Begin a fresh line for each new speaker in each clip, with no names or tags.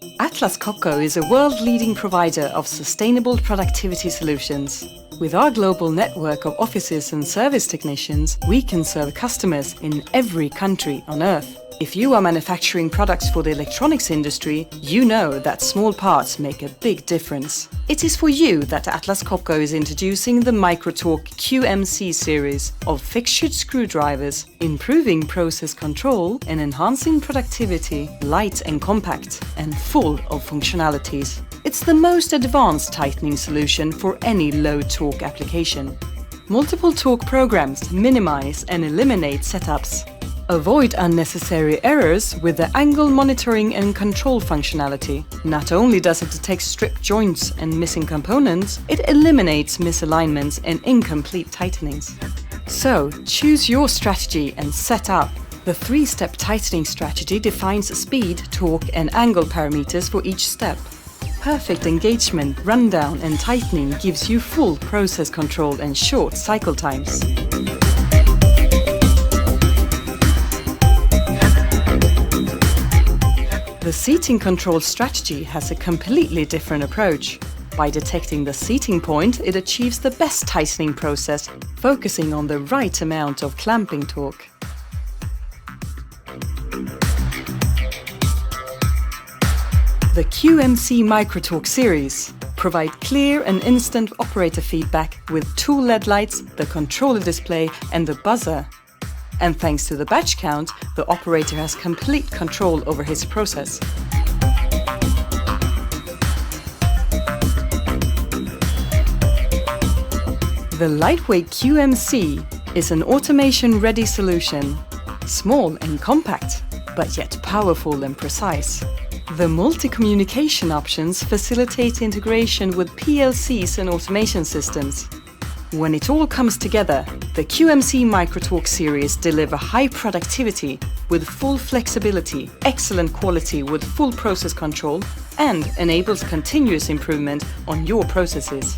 Atlas Copco is a world-leading provider of sustainable productivity solutions. With our global network of offices and service technicians, we can serve customers in every country on Earth. If you are manufacturing products for the electronics industry, you know that small parts make a big difference. It is for you that Atlas Copco is introducing the Micro Torque QMC series of fixtured screwdrivers, improving process control and enhancing productivity, light and compact, and full of functionalities. It's the most advanced tightening solution for any low torque application. Multiple torque programs minimize and eliminate setups. Avoid unnecessary errors with the angle monitoring and control functionality. Not only does it detect stripped joints and missing components, it eliminates misalignments and incomplete tightenings. So, choose your strategy and set up. The 3-step tightening strategy defines speed, torque and angle parameters for each step. Perfect engagement, rundown and tightening gives you full process control and short cycle times. The seating control strategy has a completely different approach. By detecting the seating point, it achieves the best tightening process, focusing on the right amount of clamping torque. The QMC Micro Torque series provide clear and instant operator feedback with 2 LED lights, the controller display and the buzzer. And thanks to the batch count, the operator has complete control over his process. The lightweight QMC is an automation-ready solution. Small and compact, but yet powerful and precise. The multi-communication options facilitate integration with PLCs and automation systems. When it all comes together, the QMC Micro Torque series deliver high productivity with full flexibility, excellent quality with full process control, and enables continuous improvement on your processes.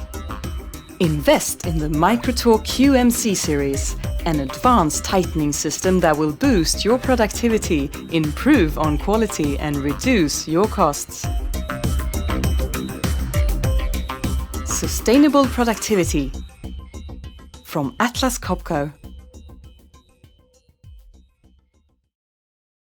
Invest in the Micro Torque QMC series, an advanced tightening system that will boost your productivity, improve on quality, and reduce your costs. Sustainable productivity from Atlas Copco.